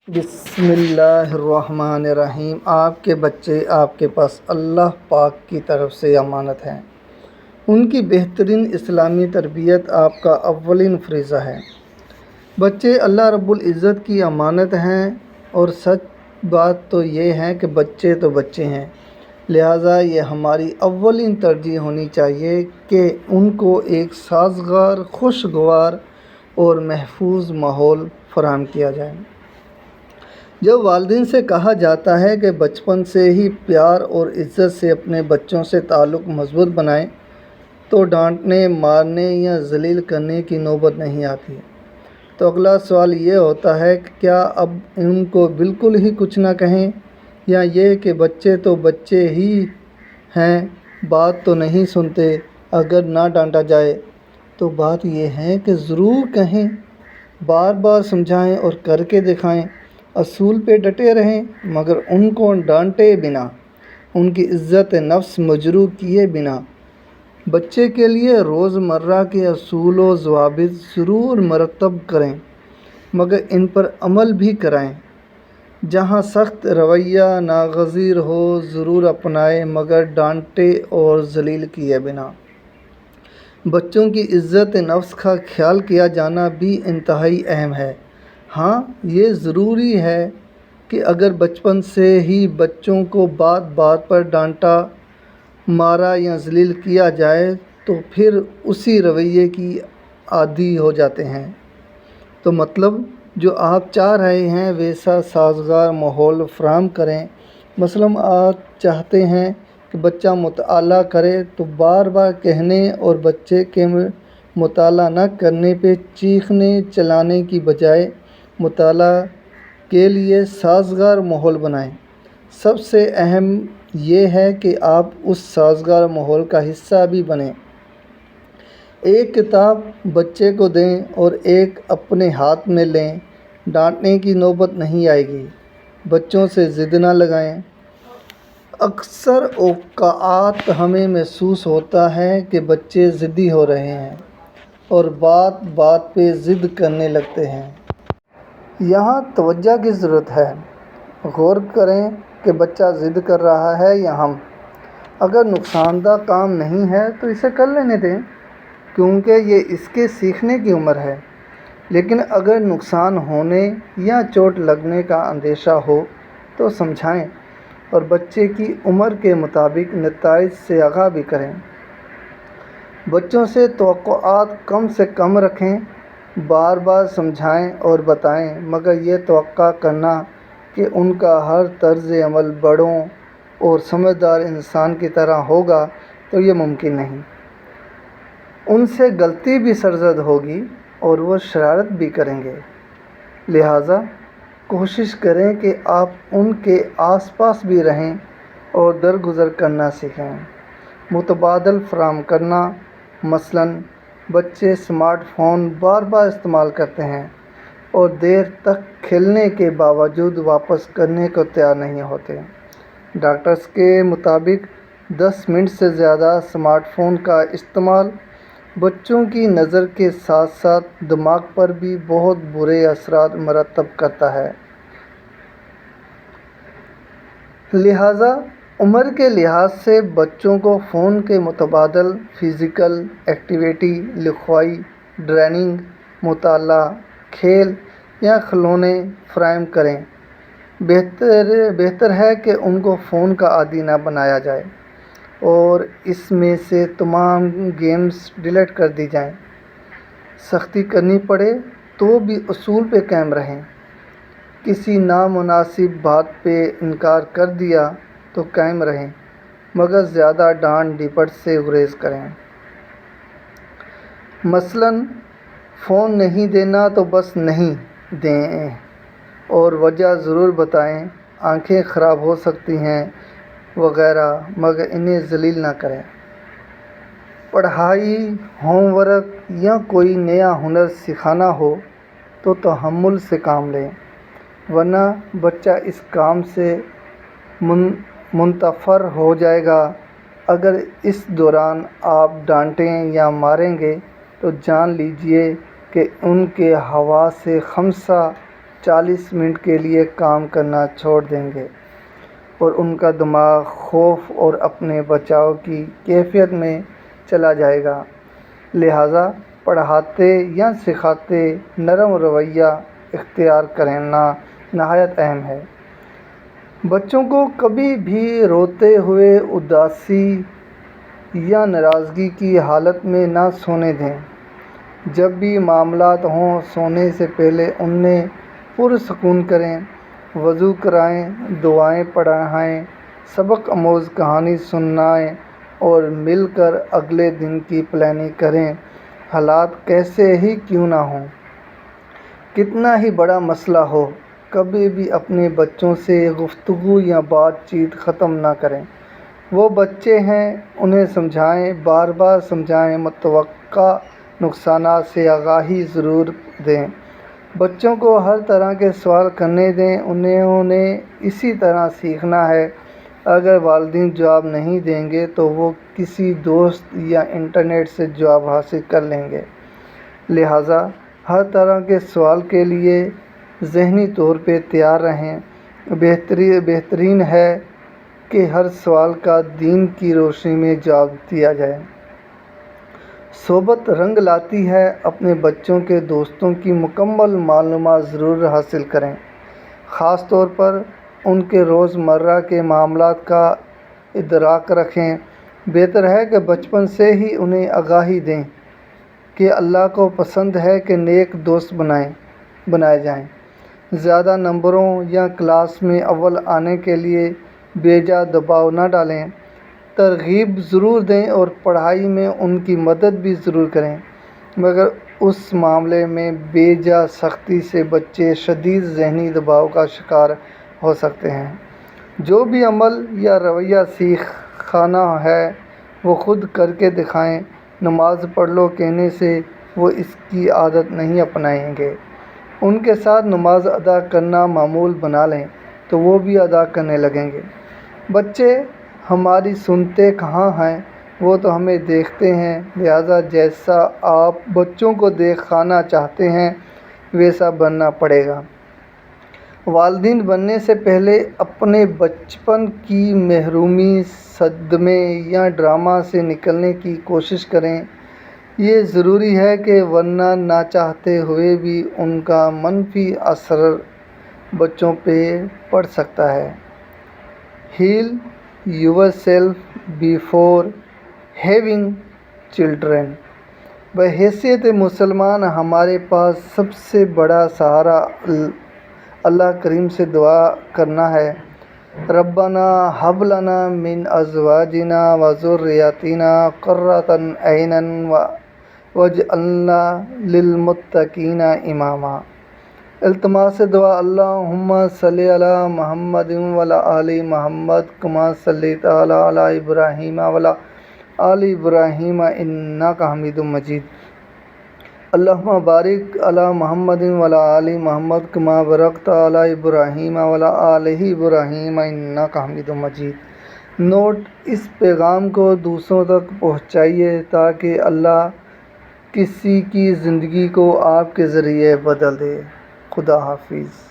بسم اللہ الرحمن الرحیم۔ آپ کے بچے آپ کے پاس اللہ پاک کی طرف سے امانت ہیں۔ ان کی بہترین اسلامی تربیت آپ کا اولین فریضہ ہے۔ بچے اللہ رب العزت کی امانت ہیں، اور سچ بات تو یہ ہے کہ بچے تو بچے ہیں، لہٰذا یہ ہماری اولین ترجیح ہونی چاہیے کہ ان کو ایک سازگار، خوشگوار اور محفوظ ماحول فراہم کیا جائے۔ جب والدین سے کہا جاتا ہے کہ بچپن سے ہی پیار اور عزت سے اپنے بچوں سے تعلق مضبوط بنائیں، تو ڈانٹنے، مارنے یا ذلیل کرنے کی نوبت نہیں آتی۔ تو اگلا سوال یہ ہوتا ہے کہ کیا اب ان کو بالکل ہی کچھ نہ کہیں، یا یہ کہ بچے تو بچے ہی ہیں، بات تو نہیں سنتے، اگر نہ ڈانٹا جائے تو بات یہ ہے کہ ضرور کہیں، بار بار سمجھائیں اور کر کے دکھائیں، اصول پہ ڈٹے رہیں، مگر ان کو ڈانٹے بنا، ان کی عزت نفس مجروح کیے بنا۔ بچے کے لیے روزمرہ کے اصول و ضوابط ضرور مرتب کریں، مگر ان پر عمل بھی کرائیں۔ جہاں سخت رویہ ناگزیر ہو ضرور اپنائیں، مگر ڈانٹے اور ذلیل کیے بنا۔ بچوں کی عزت نفس کا خیال کیا جانا بھی انتہائی اہم ہے۔ ہاں، یہ ضروری ہے کہ اگر بچپن سے ہی بچوں کو بات بات پر ڈانٹا، مارا یا ذلیل کیا جائے تو پھر اسی رویے کی عادی ہو جاتے ہیں۔ تو مطلب جو آپ چاہ رہے ہیں ویسا سازگار ماحول فراہم کریں۔ مثلاً آپ چاہتے ہیں کہ بچہ مطالعہ کرے، تو بار بار کہنے اور بچے کے مطالعہ نہ کرنے پہ چیخنے چلانے کی بجائے مطالعہ کے لیے سازگار ماحول بنائیں۔ سب سے اہم یہ ہے کہ آپ اس سازگار ماحول کا حصہ بھی بنیں۔ ایک کتاب بچے کو دیں اور ایک اپنے ہاتھ میں لیں، ڈانٹنے کی نوبت نہیں آئے گی۔ بچوں سے ضد نہ لگائیں۔ اکثر اوقات ہمیں محسوس ہوتا ہے کہ بچے ضدی ہو رہے ہیں اور بات بات پہ ضد کرنے لگتے ہیں۔ یہاں توجہ کی ضرورت ہے۔ غور کریں کہ بچہ ضد کر رہا ہے یا ہم۔ اگر نقصان دہ کام نہیں ہے تو اسے کر لینے دیں، کیونکہ یہ اس کے سیکھنے کی عمر ہے۔ لیکن اگر نقصان ہونے یا چوٹ لگنے کا اندیشہ ہو تو سمجھائیں، اور بچے کی عمر کے مطابق نتائج سے آگاہ بھی کریں۔ بچوں سے توقعات کم سے کم رکھیں۔ بار بار سمجھائیں اور بتائیں، مگر یہ توقع کرنا کہ ان کا ہر طرز عمل بڑوں اور سمجھدار انسان کی طرح ہوگا تو یہ ممکن نہیں۔ ان سے غلطی بھی سرزد ہوگی اور وہ شرارت بھی کریں گے، لہٰذا کوشش کریں کہ آپ ان کے آس پاس بھی رہیں اور درگزر کرنا سیکھیں۔ متبادل فراہم کرنا، مثلاً بچے اسمارٹ فون بار بار استعمال کرتے ہیں اور دیر تک کھیلنے کے باوجود واپس کرنے کو تیار نہیں ہوتے۔ ڈاکٹرز کے مطابق 10 منٹ سے زیادہ اسمارٹ فون کا استعمال بچوں کی نظر کے ساتھ ساتھ دماغ پر بھی بہت برے اثرات مرتب کرتا ہے۔ لہٰذا عمر کے لحاظ سے بچوں کو فون کے متبادل فزیکل ایکٹیویٹی، لکھوائی، ڈرائنگ، مطالعہ، کھیل یا کھلونے فراہم کریں۔ بہتر ہے کہ ان کو فون کا عادی نہ بنایا جائے اور اس میں سے تمام گیمز ڈیلیٹ کر دی جائیں۔ سختی کرنی پڑے تو بھی اصول پہ قائم رہیں۔ کسی نامناسب بات پہ انکار کر دیا تو قائم رہیں، مگر زیادہ ڈانٹ ڈپٹ سے گریز کریں۔ مثلاً فون نہیں دینا تو بس نہیں دیں، اور وجہ ضرور بتائیں، آنکھیں خراب ہو سکتی ہیں وغیرہ، مگر انہیں ذلیل نہ کریں۔ پڑھائی، ہوم ورک یا کوئی نیا ہنر سکھانا ہو تو تحمل سے کام لیں، ورنہ بچہ اس کام سے منتفر ہو جائے گا۔ اگر اس دوران آپ ڈانٹیں یا ماریں گے تو جان لیجیے کہ ان کے حواس خمسہ 40 منٹ کے لیے کام کرنا چھوڑ دیں گے اور ان کا دماغ خوف اور اپنے بچاؤ کی کیفیت میں چلا جائے گا۔ لہٰذا پڑھاتے یا سکھاتے نرم رویہ اختیار کرنا نہایت اہم ہے۔ بچوں کو کبھی بھی روتے ہوئے، اداسی یا ناراضگی کی حالت میں نہ سونے دیں۔ جب بھی معاملات ہوں، سونے سے پہلے انہیں پرسکون کریں، وضو کرائیں، دعائیں پڑھائیں، سبق آموز کہانی سنائیں اور مل کر اگلے دن کی پلاننگ کریں۔ حالات کیسے ہی کیوں نہ ہوں، کتنا ہی بڑا مسئلہ ہو، کبھی بھی اپنے بچوں سے گفتگو یا بات چیت ختم نہ کریں۔ وہ بچے ہیں، انہیں سمجھائیں، بار بار سمجھائیں، متوقع نقصانات سے آگاہی ضرور دیں۔ بچوں کو ہر طرح کے سوال کرنے دیں، انہوں نے اسی طرح سیکھنا ہے۔ اگر والدین جواب نہیں دیں گے تو وہ کسی دوست یا انٹرنیٹ سے جواب حاصل کر لیں گے۔ لہٰذا ہر طرح کے سوال کے لیے ذہنی طور پہ تیار رہیں۔ بہترین ہے کہ ہر سوال کا دین کی روشنی میں جواب دیا جائے۔ صحبت رنگ لاتی ہے، اپنے بچوں کے دوستوں کی مکمل معلومات ضرور حاصل کریں، خاص طور پر ان کے روزمرہ کے معاملات کا ادراک رکھیں۔ بہتر ہے کہ بچپن سے ہی انہیں آگاہی دیں کہ اللہ کو پسند ہے کہ نیک دوست بنائے جائیں۔ زیادہ نمبروں یا کلاس میں اول آنے کے لیے بے جا دباؤ نہ ڈالیں، ترغیب ضرور دیں اور پڑھائی میں ان کی مدد بھی ضرور کریں، مگر اس معاملے میں بے جا سختی سے بچے شدید ذہنی دباؤ کا شکار ہو سکتے ہیں۔ جو بھی عمل یا رویہ سیکھنا ہے وہ خود کر کے دکھائیں۔ نماز پڑھ لو کہنے سے وہ اس کی عادت نہیں اپنائیں گے۔ ان کے ساتھ نماز ادا کرنا معمول بنا لیں تو وہ بھی ادا کرنے لگیں گے۔ بچے ہماری سنتے کہاں ہیں، وہ تو ہمیں دیکھتے ہیں، لہٰذا جیسا آپ بچوں کو دکھانا چاہتے ہیں ویسا بننا پڑے گا۔ والدین بننے سے پہلے اپنے بچپن کی محرومی، صدمے یا ڈراما سے نکلنے کی کوشش کریں۔ یہ ضروری ہے کہ ورنہ نہ چاہتے ہوئے بھی ان کا منفی اثر بچوں پہ پڑ سکتا ہے۔ Heal yourself before having children. بحیثیت مسلمان ہمارے پاس سب سے بڑا سہارا اللہ کریم سے دعا کرنا ہے، ربنا ھب لنا من ازواجنا وذرياتنا قرة اعین واجعلنا للمتقین اماما۔ التماس دعا، اللہم صلی علی محمد وعلی آل محمد کما صلیت علی ابراہیم وعلی آل ابراہیم انک حمید مجید۔ اللہم بارک علی محمد وعلی آل محمد کما بارکت علی ابراہیم وعلی آل ابراہیم انک حمید مجید۔ نوٹ: اس پیغام کو دوسروں تک پہنچائیے تاکہ اللہ کسی کی زندگی کو آپ کے ذریعے بدل دے۔ خدا حافظ۔